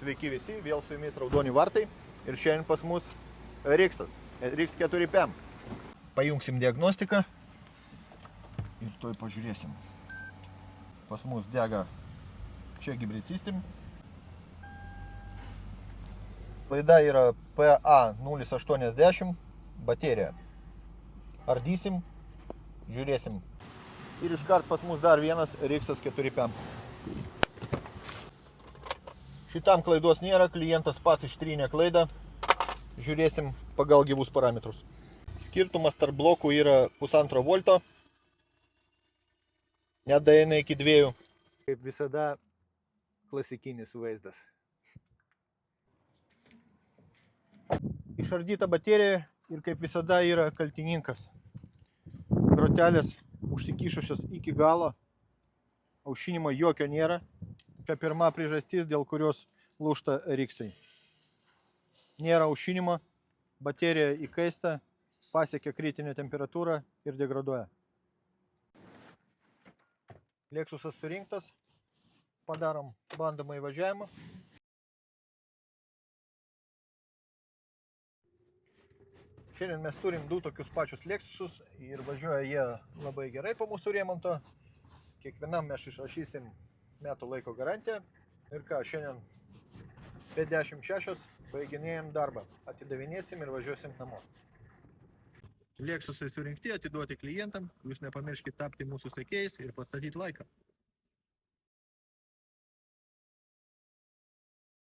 Sveiki visi, vėl su jumis Raudoni vartai ir šiandien pas mus Rixas, RX4PM. Pajungsim diagnostiką ir toj pažiūrėsim. Pas mus dega čia hybrid system. Laida yra PA080, baterija. Ardysim, žiūrėsim. Ir iškart pas mus dar vienas Rixas 4PM. Šitam klaidos nėra, klientas pats ištrynė klaidą. Žiūrėsim pagal gyvus parametrus. Skirtumas tarp blokų yra 1,5 volto. Net daeina iki 2. Kaip visada, klasikinis vaizdas. Išardyta baterija ir kaip visada yra kaltininkas. Grotelės užsikišusios iki galo. Aušinimo jokio nėra. Čia pirma priežastis, dėl kurios lūžta Rixai. Nėra aušinimo, baterija įkaista, pasiekia kritinę temperatūrą ir degraduoja. Lexusas surinktas, padarom bandomą įvažiavimą. Šiandien mes turim du tokius pačius Lexusus ir važiuoja jie labai gerai po mūsų remonto. Kiekvienam mes išrašysim metų laiko garantiją. Ir ką, šiandien P10-6 baiginėjom darbą. Atidavinėsim ir važiuosim namo. Lexusai surinkti, atiduoti klientam. Jūs nepamirškit tapti mūsų sekėjais ir pastatyti laiką.